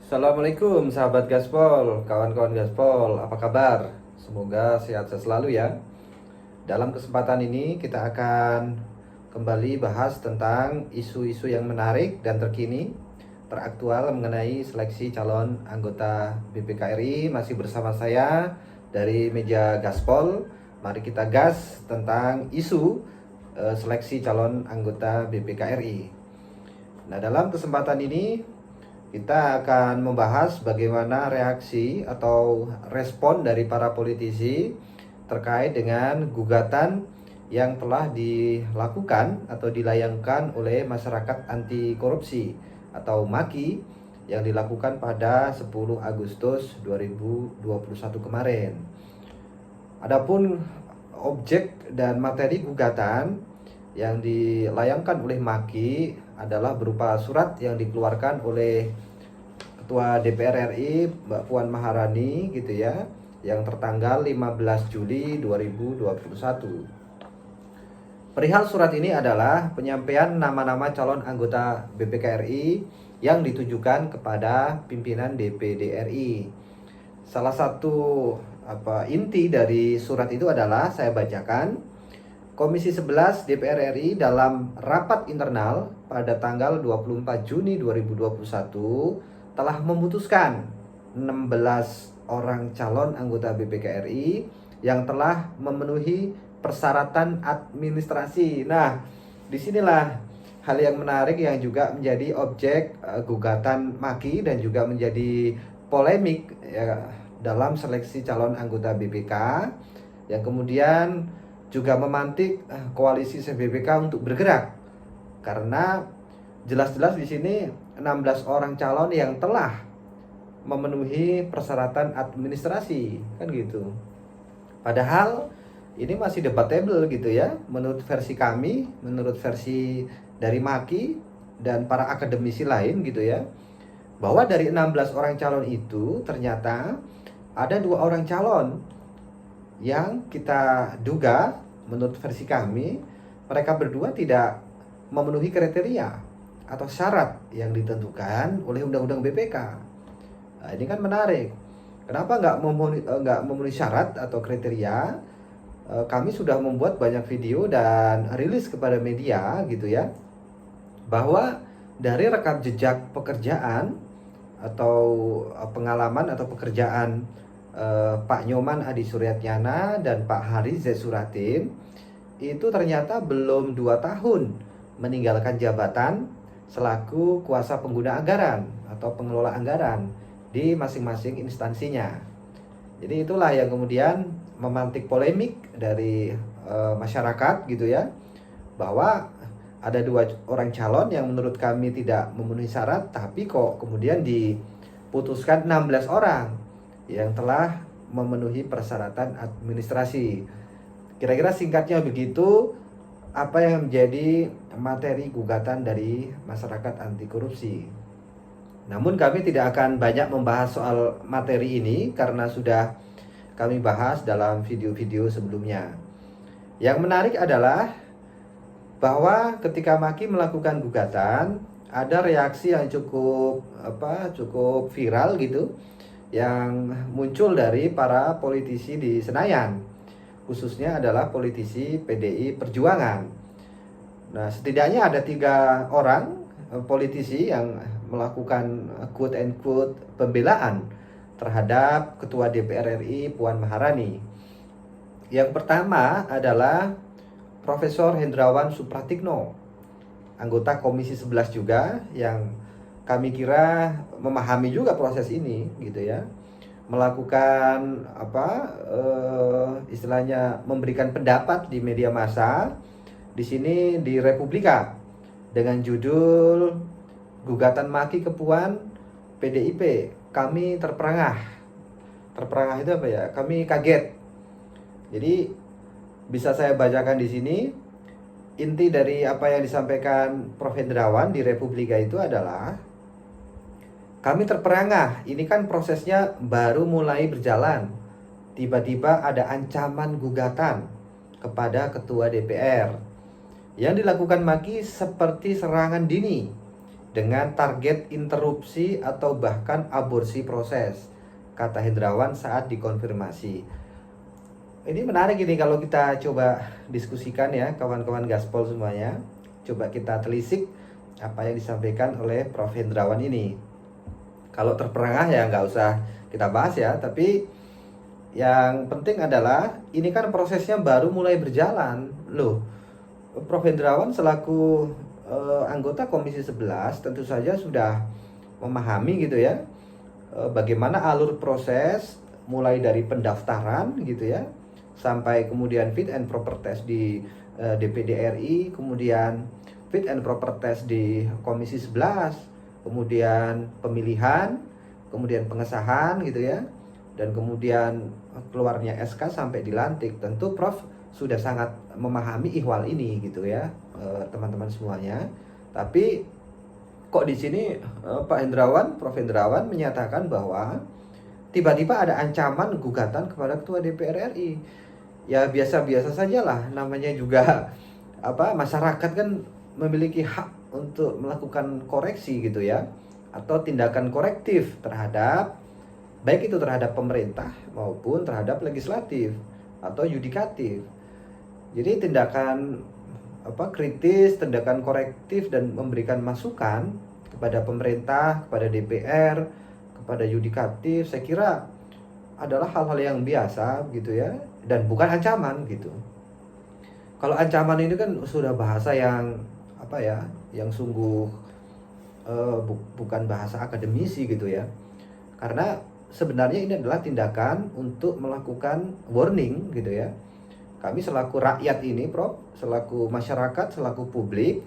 Assalamualaikum sahabat Gaspol, kawan-kawan Gaspol, apa kabar? Semoga sehat-sehat selalu ya. Dalam kesempatan ini kita akan kembali bahas tentang isu-isu yang menarik dan terkini, teraktual mengenai seleksi calon anggota BPKRI. Masih bersama saya dari meja Gaspol. Mari kita gas tentang isu seleksi calon anggota BPKRI. Nah, dalam kesempatan ini kita akan membahas bagaimana reaksi atau respon dari para politisi terkait dengan gugatan yang telah dilakukan atau dilayangkan oleh masyarakat anti korupsi atau MAKI yang dilakukan pada 10 Agustus 2021 kemarin. Adapun objek dan materi gugatan yang dilayangkan oleh MAKI adalah berupa surat yang dikeluarkan oleh Ketua DPR RI Mbak Puan Maharani gitu ya, yang tertanggal 15 Juli 2021. Perihal surat ini adalah penyampaian nama-nama calon anggota BPK RI yang ditujukan kepada pimpinan DPD RI. Salah satu inti dari surat itu adalah saya bacakan. Komisi 11 DPR RI dalam rapat internal pada tanggal 24 Juni 2021 telah memutuskan 16 orang calon anggota BPK RI yang telah memenuhi persyaratan administrasi. Nah, disinilah hal yang menarik yang juga menjadi objek gugatan MAKI dan juga menjadi polemik ya, dalam seleksi calon anggota BPK yang kemudian juga memantik koalisi BPK untuk bergerak, karena jelas-jelas di sini 16 orang calon yang telah memenuhi persyaratan administrasi kan gitu. Padahal ini masih debatable gitu ya, menurut versi kami, menurut versi dari MAKI dan para akademisi lain gitu ya, bahwa dari 16 orang calon itu ternyata ada 2 orang calon yang kita duga menurut versi kami mereka berdua tidak memenuhi kriteria atau syarat yang ditentukan oleh Undang-Undang BPK. Nah, ini kan menarik. Kenapa nggak memenuhi syarat atau kriteria? Kami sudah membuat banyak video dan rilis kepada media gitu ya, bahwa dari rekam jejak pekerjaan atau pengalaman atau pekerjaan Pak Nyoman Adi Suryatnyana dan Pak Haris Z Suratin itu ternyata belum 2 tahun meninggalkan jabatan selaku kuasa pengguna anggaran atau pengelola anggaran di masing-masing instansinya. Jadi itulah yang kemudian memantik polemik dari masyarakat gitu ya, bahwa ada 2 orang calon yang menurut kami tidak memenuhi syarat, tapi kok kemudian diputuskan 16 orang yang telah memenuhi persyaratan administrasi. Kira-kira singkatnya begitu apa yang menjadi materi gugatan dari masyarakat anti korupsi. Namun kami tidak akan banyak membahas soal materi ini karena sudah kami bahas dalam video-video sebelumnya. Yang menarik adalah bahwa ketika MAKI melakukan gugatan, ada reaksi yang cukup viral gitu yang muncul dari para politisi di Senayan, khususnya adalah politisi PDI Perjuangan. Nah, setidaknya ada 3 orang politisi yang melakukan quote and quote pembelaan terhadap Ketua DPR RI Puan Maharani. Yang pertama adalah Profesor Hendrawan Supratikno, anggota Komisi 11 juga, yang kami kira memahami juga proses ini gitu ya, melakukan istilahnya memberikan pendapat di media massa di sini di Republika dengan judul gugatan MAKI ke Puan PDIP, kami terperangah itu apa ya, kami kaget. Jadi bisa saya bacakan di sini. Inti dari apa yang disampaikan Prof. Hendrawan di Republika itu adalah, kami terperangah, ini kan prosesnya baru mulai berjalan. Tiba-tiba ada ancaman gugatan kepada Ketua DPR. Yang dilakukan MAKI seperti serangan dini dengan target interupsi atau bahkan aborsi proses, kata Hendrawan saat dikonfirmasi. Ini menarik ini kalau kita coba diskusikan ya kawan-kawan gaspol semuanya. Coba kita telisik apa yang disampaikan oleh Prof. Hendrawan ini. Kalau terperangah ya nggak usah kita bahas ya, tapi yang penting adalah ini kan prosesnya baru mulai berjalan loh. Prof. Hendrawan selaku anggota Komisi 11 tentu saja sudah memahami gitu ya, bagaimana alur proses mulai dari pendaftaran gitu ya sampai kemudian fit and proper test di DPD RI, kemudian fit and proper test di Komisi 11, kemudian pemilihan, kemudian pengesahan gitu ya, dan kemudian keluarnya SK sampai dilantik. Tentu Prof sudah sangat memahami ihwal ini gitu ya, teman-teman semuanya. Tapi kok di sini Pak Hendrawan, Prof Hendrawan menyatakan bahwa tiba-tiba ada ancaman gugatan kepada Ketua DPR RI. Ya biasa-biasa sajalah, namanya juga masyarakat kan memiliki hak untuk melakukan koreksi gitu ya, atau tindakan korektif terhadap baik itu terhadap pemerintah maupun terhadap legislatif atau yudikatif. Jadi tindakan kritis, tindakan korektif dan memberikan masukan kepada pemerintah, kepada DPR, kepada yudikatif, saya kira adalah hal-hal yang biasa gitu ya, dan bukan ancaman gitu. Kalau ancaman ini kan sudah bahasa yang yang sungguh bukan bahasa akademisi gitu ya. Karena sebenarnya ini adalah tindakan untuk melakukan warning gitu ya. Kami selaku rakyat ini, Prof, selaku masyarakat, selaku publik,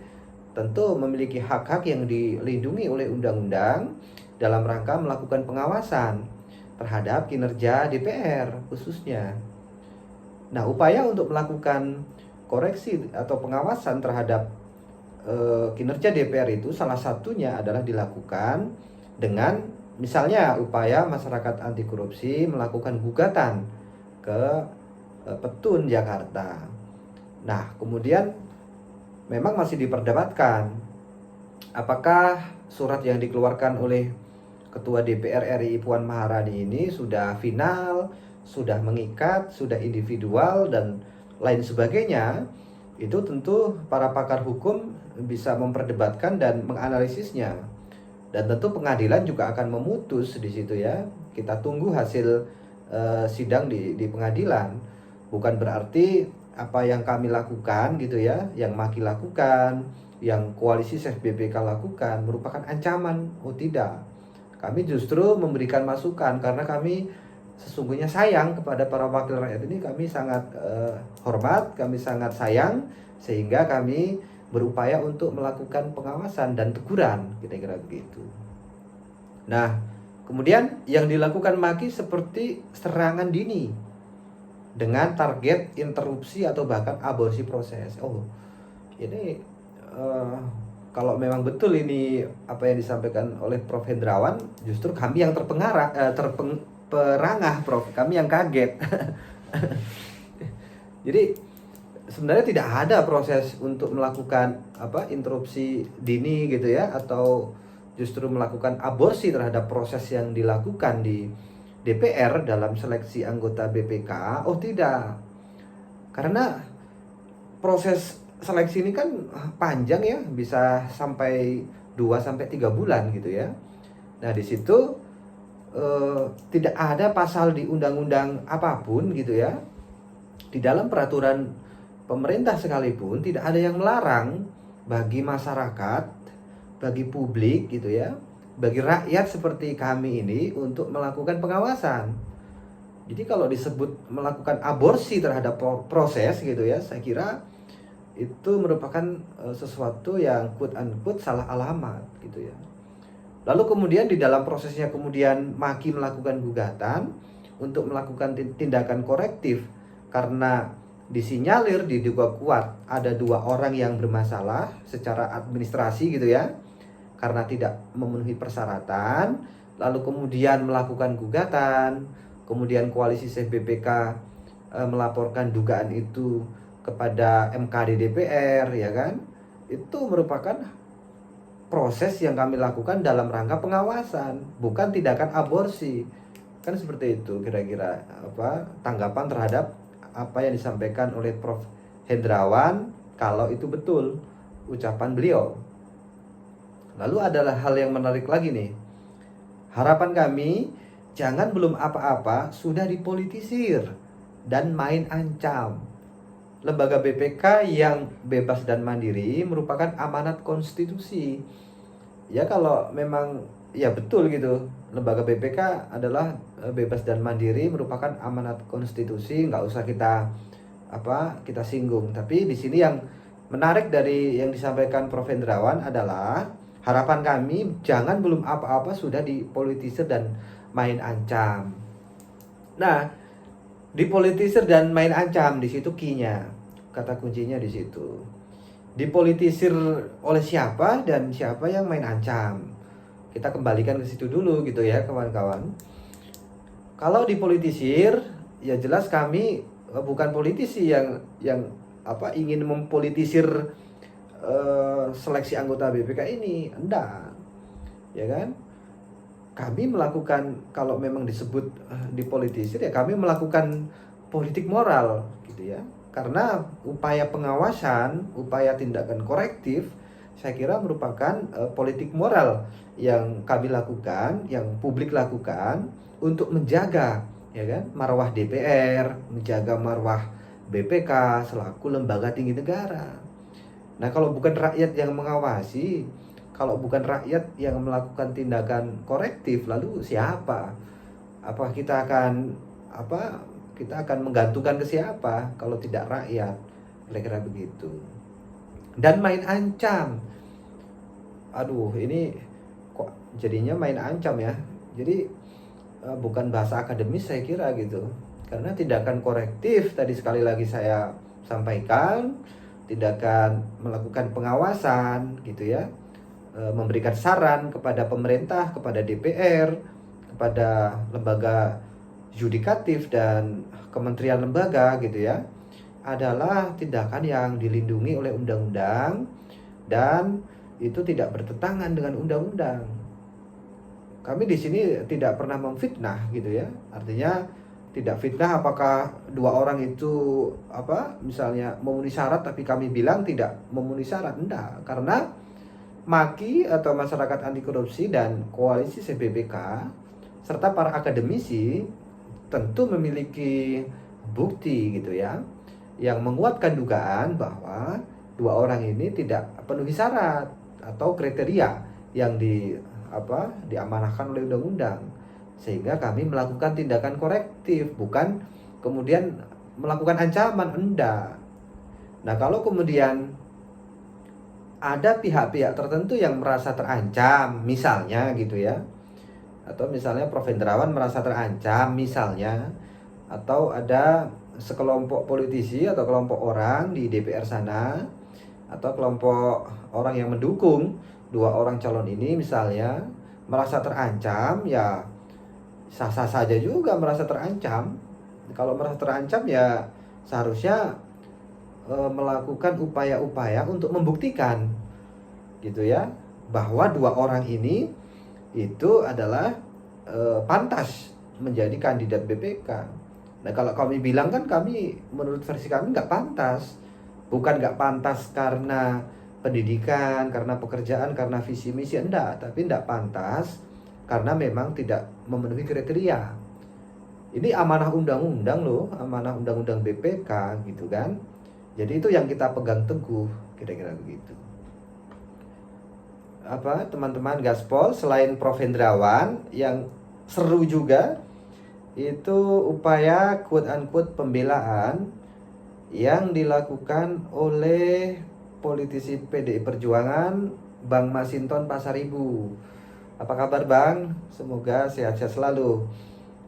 tentu memiliki hak-hak yang dilindungi oleh undang-undang dalam rangka melakukan pengawasan terhadap kinerja DPR khususnya. Nah, upaya untuk melakukan koreksi atau pengawasan terhadap kinerja DPR itu salah satunya adalah dilakukan dengan misalnya upaya masyarakat anti korupsi melakukan gugatan ke Petun Jakarta. Nah, kemudian memang masih diperdebatkan apakah surat yang dikeluarkan oleh Ketua DPR RI Puan Maharani ini sudah final, sudah mengikat, sudah individual dan lain sebagainya. Itu tentu para pakar hukum bisa memperdebatkan dan menganalisisnya. Dan tentu pengadilan juga akan memutus di situ ya. Kita tunggu hasil sidang di pengadilan. Bukan berarti apa yang kami lakukan gitu ya, yang Maki lakukan, yang koalisi Sef BPK lakukan merupakan ancaman. Oh tidak. Kami justru memberikan masukan karena kami sesungguhnya sayang kepada para wakil rakyat ini. Kami sangat hormat, kami sangat sayang, sehingga kami berupaya untuk melakukan pengawasan dan teguran, kira-kira begitu. Nah, kemudian yang dilakukan Maki seperti serangan dini dengan target interupsi atau bahkan aborsi proses. Oh, ini kalau memang betul ini apa yang disampaikan oleh Prof Hendrawan, justru kami yang terperangah, Prof. Kami yang kaget. Jadi sebenarnya tidak ada proses untuk melakukan interupsi dini gitu ya, atau justru melakukan aborsi terhadap proses yang dilakukan di DPR dalam seleksi anggota BPK. Oh tidak. Karena proses seleksi ini kan panjang ya, bisa sampai 2-3 bulan gitu ya. Nah, di situ tidak ada pasal di undang-undang apapun gitu ya. Di dalam peraturan pemerintah sekalipun tidak ada yang melarang bagi masyarakat, bagi publik gitu ya, bagi rakyat seperti kami ini untuk melakukan pengawasan. Jadi kalau disebut melakukan aborsi terhadap proses gitu ya, saya kira itu merupakan sesuatu yang quote unquote salah alamat gitu ya. Lalu kemudian di dalam prosesnya kemudian Maki melakukan gugatan untuk melakukan tindakan korektif karena disinyalir diduga kuat ada 2 orang yang bermasalah secara administrasi gitu ya, karena tidak memenuhi persyaratan, lalu kemudian melakukan gugatan, kemudian koalisi Sef BPK melaporkan dugaan itu kepada MKD DPR ya kan. Itu merupakan proses yang kami lakukan dalam rangka pengawasan, bukan tindakan aborsi. Kan seperti itu kira-kira tanggapan terhadap apa yang disampaikan oleh Prof. Hendrawan, kalau itu betul ucapan beliau. Lalu adalah hal yang menarik lagi nih. Harapan kami, jangan belum apa-apa sudah dipolitisir dan main ancam. Lembaga BPK yang bebas dan mandiri merupakan amanat konstitusi. Ya kalau memang ya betul gitu, lembaga BPK adalah bebas dan mandiri, merupakan amanat konstitusi, nggak usah kita singgung. Tapi di sini yang menarik dari yang disampaikan Prof. Hendrawan adalah harapan kami jangan belum apa-apa sudah dipolitisir dan main ancam. Nah, dipolitisir dan main ancam, di situ key-nya, kata kuncinya di situ. Dipolitisir oleh siapa dan siapa yang main ancam. Kita kembalikan ke situ dulu gitu ya kawan-kawan. Kalau dipolitisir, ya jelas kami bukan politisi yang ingin mempolitisir seleksi anggota BPK ini, enggak, ya kan? Kami melakukan, kalau memang disebut dipolitisir, ya kami melakukan politik moral gitu ya. Karena upaya pengawasan, upaya tindakan korektif, saya kira merupakan politik moral yang kami lakukan, yang publik lakukan untuk menjaga, ya kan, marwah DPR, menjaga marwah BPK selaku lembaga tinggi negara. Nah, kalau bukan rakyat yang mengawasi, kalau bukan rakyat yang melakukan tindakan korektif, lalu siapa? Apa kita akan menggantungkan ke siapa kalau tidak rakyat? Kira-kira begitu. Dan main ancam. Aduh, ini kok jadinya main ancam ya. Jadi bukan bahasa akademis saya kira gitu. Karena tindakan korektif tadi sekali lagi saya sampaikan, tindakan melakukan pengawasan gitu ya. Memberikan saran kepada pemerintah, kepada DPR, kepada lembaga yudikatif dan kementerian lembaga gitu ya, adalah tindakan yang dilindungi oleh undang-undang dan itu tidak bertentangan dengan undang-undang. Kami di sini tidak pernah memfitnah gitu ya. Artinya tidak fitnah apakah dua orang itu misalnya memenuhi syarat tapi kami bilang tidak memenuhi syarat, enggak. Karena MAKI atau Masyarakat Anti Korupsi dan Koalisi CBBK serta para akademisi tentu memiliki bukti gitu ya yang menguatkan dugaan bahwa dua orang ini tidak penuhi syarat atau kriteria yang diamanahkan oleh undang-undang, sehingga kami melakukan tindakan korektif, bukan kemudian melakukan ancaman, enggak. Nah, kalau kemudian ada pihak-pihak tertentu yang merasa terancam, misalnya gitu ya, atau misalnya Prof. Hendrawan merasa terancam misalnya, atau ada sekelompok politisi atau kelompok orang di DPR sana, atau kelompok orang yang mendukung dua orang calon ini misalnya merasa terancam, ya sah-sah saja juga merasa terancam. Kalau merasa terancam ya seharusnya melakukan upaya-upaya untuk membuktikan gitu ya bahwa dua orang ini itu adalah pantas menjadi kandidat BPK. Nah, kalau kami bilang kan kami menurut versi kami nggak pantas, bukan nggak pantas karena pendidikan, karena pekerjaan, karena visi misi, enggak, tapi nggak pantas karena memang tidak memenuhi kriteria. Ini amanah undang-undang loh, amanah undang-undang BPK gitu kan. Jadi itu yang kita pegang teguh, kira-kira begitu. Teman-teman Gaspol, selain Prof. Hendrawan yang seru juga itu upaya quote-unquote pembelaan yang dilakukan oleh politisi PDI Perjuangan Bang Masinton Pasaribu. Apa kabar Bang? Semoga sehat-sehat selalu.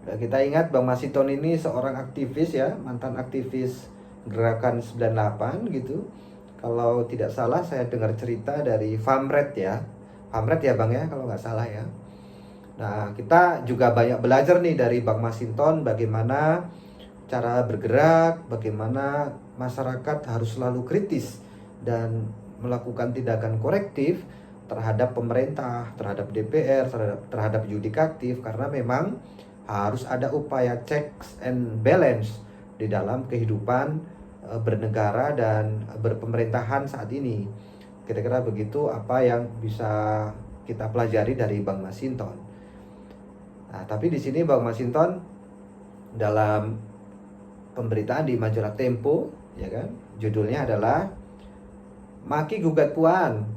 Kita ingat Bang Masinton ini seorang aktivis ya, mantan aktivis Gerakan 98 gitu. Kalau tidak salah saya dengar cerita dari Famret ya. Famret ya Bang ya, kalau nggak salah ya. Nah, kita juga banyak belajar nih dari Bang Masinton bagaimana cara bergerak, bagaimana masyarakat harus selalu kritis dan melakukan tindakan korektif terhadap pemerintah, terhadap DPR, terhadap yudikatif, karena memang harus ada upaya checks and balance di dalam kehidupan bernegara dan berpemerintahan saat ini. Kira-kira begitu apa yang bisa kita pelajari dari Bang Masinton. Nah, tapi di sini Bang Masinton dalam pemberitaan di majalah Tempo, ya kan, judulnya adalah Maki Gugat Puan,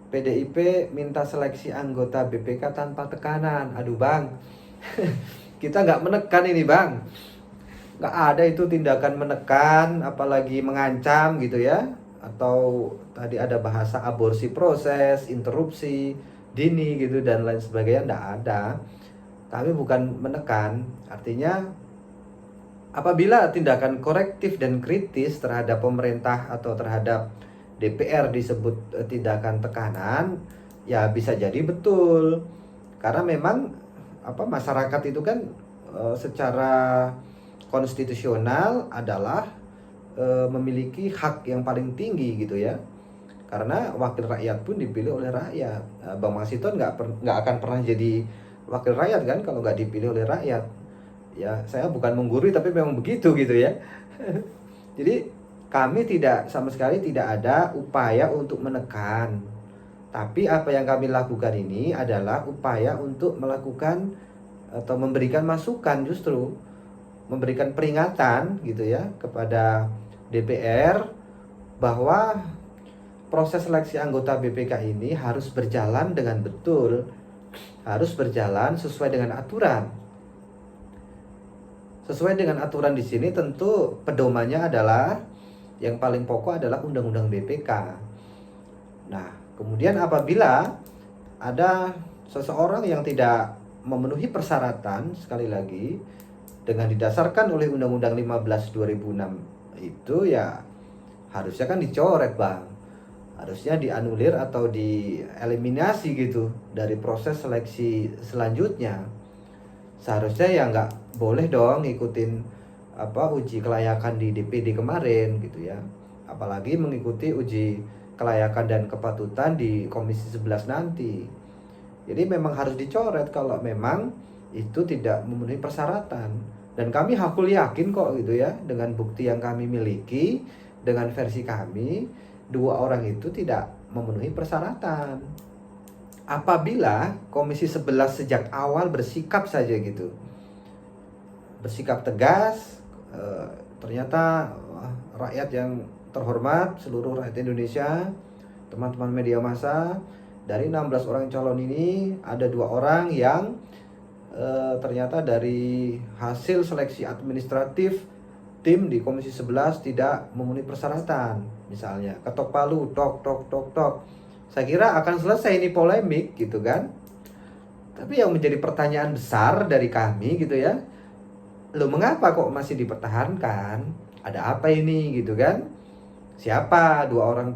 PDIP minta seleksi anggota BPK tanpa tekanan. Aduh Bang, kita nggak menekan ini Bang, nggak ada itu tindakan menekan, apalagi mengancam gitu ya. Atau tadi ada bahasa aborsi proses, interupsi dini gitu dan lain sebagainya, nggak ada. Kami bukan menekan, artinya apabila tindakan korektif dan kritis terhadap pemerintah atau terhadap DPR disebut tindakan tekanan, ya bisa jadi betul. Karena memang masyarakat itu kan secara konstitusional adalah memiliki hak yang paling tinggi gitu ya. Karena wakil rakyat pun dipilih oleh rakyat. Bang Masinton nggak akan pernah jadi wakil rakyat kan kalau nggak dipilih oleh rakyat. Ya, saya bukan menggurui tapi memang begitu gitu ya. Jadi kami sama sekali tidak ada upaya untuk menekan. Tapi apa yang kami lakukan ini adalah upaya untuk melakukan atau memberikan masukan, justru memberikan peringatan gitu ya kepada DPR bahwa proses seleksi anggota BPK ini harus berjalan dengan betul, harus berjalan sesuai dengan aturan. Sesuai dengan aturan di sini tentu pedomannya adalah yang paling pokok adalah Undang-Undang BPK. Nah, kemudian apabila ada seseorang yang tidak memenuhi persyaratan, sekali lagi dengan didasarkan oleh Undang-Undang 15 2006 itu, ya harusnya kan dicoret Bang. Harusnya dianulir atau dieliminasi gitu dari proses seleksi selanjutnya. Seharusnya ya nggak boleh dong ngikutin uji kelayakan di DPD kemarin gitu ya. Apalagi mengikuti uji kelayakan dan kepatutan di Komisi 11 nanti. Jadi memang harus dicoret kalau memang itu tidak memenuhi persyaratan. Dan kami hakul yakin kok gitu ya, dengan bukti yang kami miliki, dengan versi kami, dua orang itu tidak memenuhi persyaratan. Apabila Komisi 11 sejak awal bersikap saja gitu, bersikap tegas, ternyata rakyat yang terhormat, seluruh rakyat Indonesia, teman-teman media massa, dari 16 orang calon ini ada 2 orang yang ternyata dari hasil seleksi administratif tim di Komisi 11 tidak memenuhi persyaratan. Misalnya ketok palu, tok tok tok tok. Saya kira akan selesai ini polemik gitu kan. Tapi yang menjadi pertanyaan besar dari kami gitu ya, loh mengapa kok masih dipertahankan? Ada apa ini gitu kan? Siapa 2 orang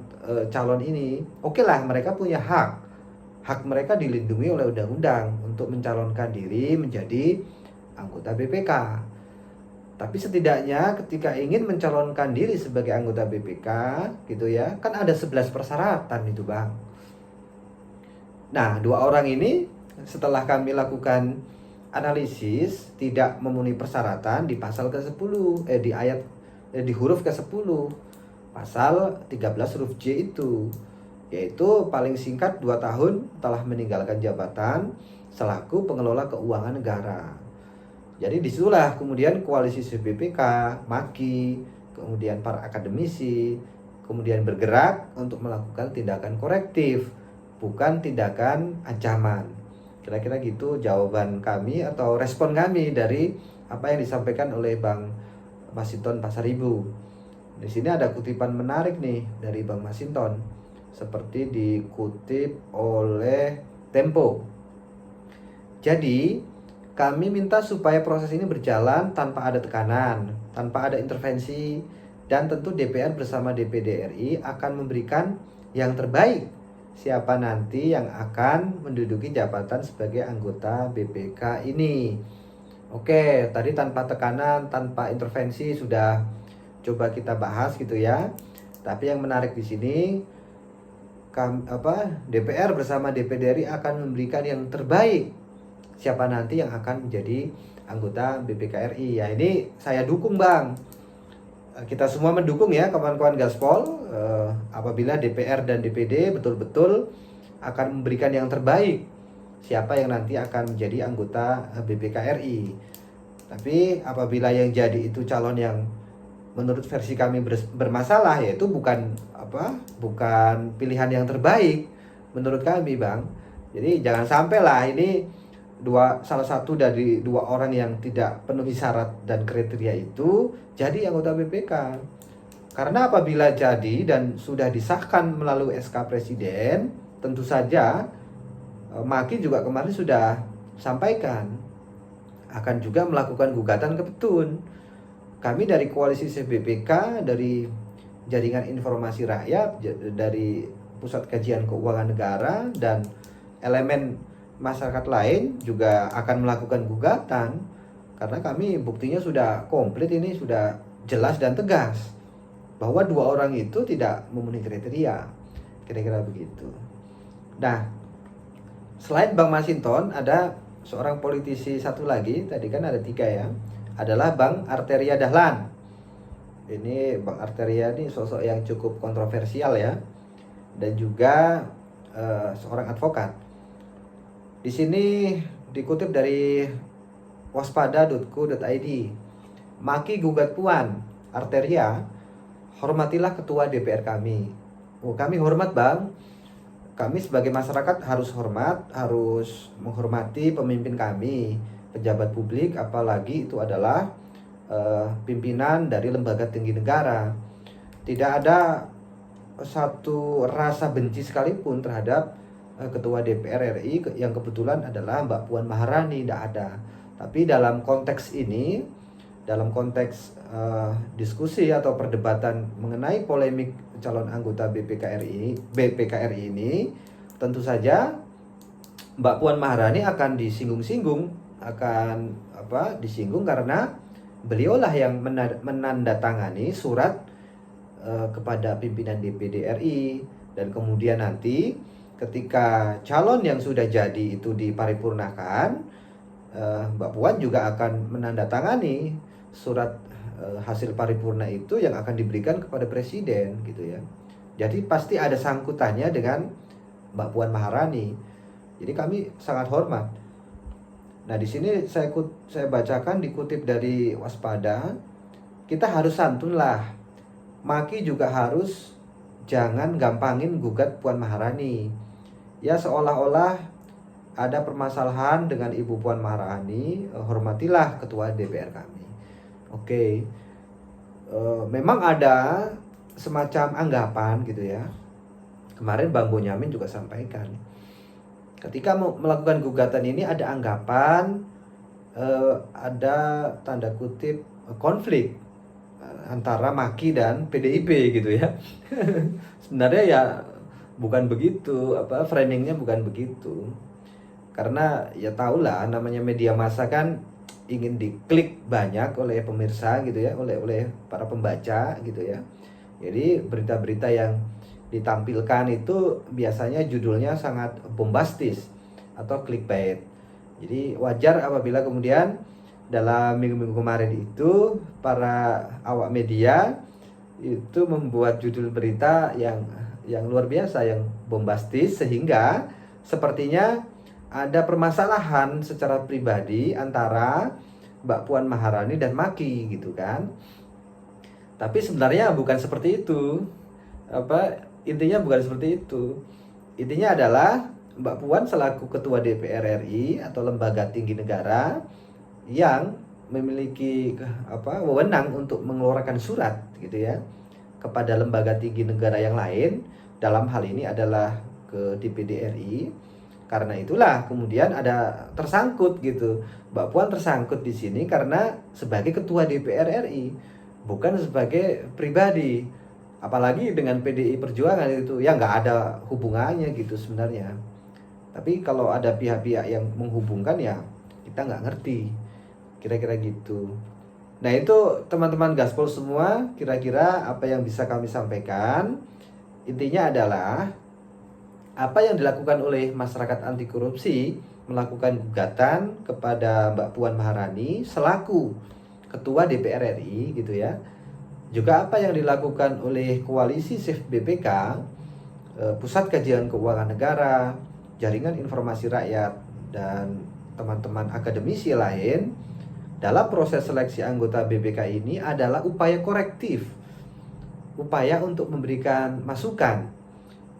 calon ini? Oke lah, mereka punya hak. Hak mereka dilindungi oleh undang-undang untuk mencalonkan diri menjadi anggota BPK. Tapi setidaknya ketika ingin mencalonkan diri sebagai anggota BPK gitu ya, kan ada 11 persyaratan itu Bang. Nah, 2 orang ini setelah kami lakukan analisis tidak memenuhi persyaratan di pasal ke-10 di huruf ke-10 pasal 13 huruf J itu, yaitu paling singkat 2 tahun telah meninggalkan jabatan selaku pengelola keuangan negara. Jadi disitulah kemudian koalisi BPK, Maki, kemudian para akademisi, kemudian bergerak untuk melakukan tindakan korektif, bukan tindakan ancaman. Kira-kira gitu jawaban kami atau respon kami dari apa yang disampaikan oleh Bang Masinton Pasaribu. Di sini ada kutipan menarik nih dari Bang Masinton, seperti dikutip oleh Tempo. Jadi kami minta supaya proses ini berjalan tanpa ada tekanan, tanpa ada intervensi, dan tentu DPR bersama DPD RI akan memberikan yang terbaik siapa nanti yang akan menduduki jabatan sebagai anggota BPK ini. Oke, tadi tanpa tekanan, tanpa intervensi sudah coba kita bahas gitu ya. Tapi yang menarik di sini, DPR bersama DPD RI akan memberikan yang terbaik. Siapa nanti yang akan menjadi anggota BPK RI? Ya ini saya dukung Bang. Kita semua mendukung ya kawan-kawan Gaspol, apabila DPR dan DPD betul-betul akan memberikan yang terbaik. Siapa yang nanti akan menjadi anggota BPK RI? Tapi apabila yang jadi itu calon yang menurut versi kami bermasalah, yaitu bukan pilihan yang terbaik menurut kami Bang. Jadi jangan sampai lah ini salah satu dari dua orang yang tidak penuhi syarat dan kriteria itu jadi anggota BPK. Karena apabila jadi dan sudah disahkan melalui SK Presiden, tentu saja Maki juga kemarin sudah sampaikan akan juga melakukan gugatan ke Petun. Kami dari Koalisi CBPK, dari Jaringan Informasi Rakyat, dari Pusat Kajian Keuangan Negara, dan elemen masyarakat lain juga akan melakukan gugatan. Karena kami buktinya sudah komplit, ini sudah jelas dan tegas bahwa dua orang itu tidak memenuhi kriteria. Kira-kira begitu. Nah, selain Bang Masinton, ada seorang politisi satu lagi, tadi kan ada 3 ya, adalah Bang Arteria Dahlan. Ini Bang Arteria ini sosok yang cukup kontroversial ya, dan juga seorang advokat. Di sini dikutip dari waspada.co.id. Maki gugat Puan Arteria, hormatilah ketua DPR kami. Oh, kami hormat Bang. Kami sebagai masyarakat harus menghormati pemimpin kami, pejabat publik, apalagi itu adalah pimpinan dari lembaga tinggi negara. Tidak ada satu rasa benci sekalipun terhadap ketua DPR RI yang kebetulan adalah Mbak Puan Maharani, tidak ada. Tapi dalam konteks ini, dalam konteks diskusi atau perdebatan mengenai polemik calon anggota BPK RI ini, tentu saja Mbak Puan Maharani akan disinggung karena beliaulah yang menandatangani surat kepada pimpinan DPD RI, dan kemudian nanti ketika calon yang sudah jadi itu diparipurnakan, Mbak Puan juga akan menandatangani surat hasil paripurna itu yang akan diberikan kepada presiden gitu ya. Jadi pasti ada sangkutannya dengan Mbak Puan Maharani. Jadi kami sangat hormat. Nah, di sini saya bacakan, dikutip dari Waspada, kita harus santun lah. Maki juga harus jangan gampangin gugat Puan Maharani. Ya seolah-olah ada permasalahan dengan Ibu Puan Maharani, hormatilah ketua DPR kami. Oke. Memang ada semacam anggapan gitu ya. Kemarin Bang Bonyamin juga sampaikan, ketika melakukan gugatan ini ada anggapan, ada tanda kutip konflik antara Maki dan PDIP gitu ya. Sebenarnya ya bukan begitu, framingnya bukan begitu. Karena ya tahulah namanya media massa kan ingin diklik banyak oleh pemirsa gitu ya, oleh para pembaca gitu ya. Jadi berita-berita yang ditampilkan itu biasanya judulnya sangat bombastis atau clickbait. Jadi wajar apabila kemudian dalam minggu-minggu kemarin itu para awak media itu membuat judul berita yang luar biasa, yang bombastis, sehingga sepertinya ada permasalahan secara pribadi antara Mbak Puan Maharani dan Maki gitu kan. Tapi sebenarnya bukan seperti itu. Intinya bukan seperti itu. Intinya adalah Mbak Puan selaku ketua DPR RI atau lembaga tinggi negara yang memiliki wewenang untuk mengeluarkan surat gitu ya kepada lembaga tinggi negara yang lain, dalam hal ini adalah ke DPD RI. Karena itulah kemudian ada tersangkut gitu. Mbak Puan tersangkut di sini karena sebagai ketua DPR RI, bukan sebagai pribadi. Apalagi dengan PDI Perjuangan itu ya nggak ada hubungannya gitu sebenarnya. Tapi kalau ada pihak-pihak yang menghubungkan ya kita nggak ngerti, kira-kira gitu. Nah itu teman-teman Gaspol semua, kira-kira apa yang bisa kami sampaikan. Intinya adalah apa yang dilakukan oleh masyarakat anti korupsi, melakukan gugatan kepada Mbak Puan Maharani selaku Ketua DPR RI gitu ya. Juga apa yang dilakukan oleh Koalisi Safe BPK, Pusat Kajian Keuangan Negara, Jaringan Informasi Rakyat, dan teman-teman akademisi lain dalam proses seleksi anggota BPK ini adalah upaya korektif, upaya untuk memberikan masukan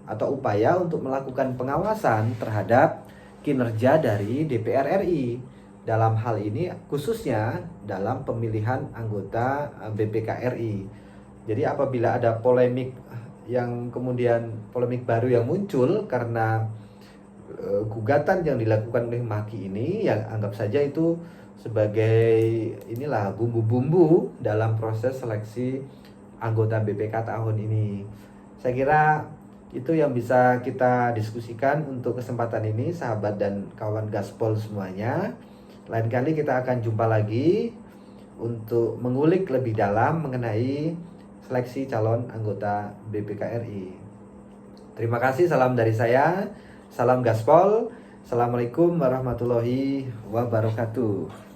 atau upaya untuk melakukan pengawasan terhadap kinerja dari DPR RI dalam hal ini, khususnya dalam pemilihan anggota BPK RI. Jadi apabila ada polemik baru yang muncul karena gugatan yang dilakukan oleh Maki ini, yang anggap saja itu sebagai inilah bumbu-bumbu dalam proses seleksi anggota BPK tahun ini. Saya kira itu yang bisa kita diskusikan untuk kesempatan ini, sahabat dan kawan Gaspol semuanya. Lain kali kita akan jumpa lagi untuk mengulik lebih dalam mengenai seleksi calon anggota BPK RI. Terima kasih, salam dari saya, salam Gaspol. Assalamualaikum warahmatullahi wabarakatuh.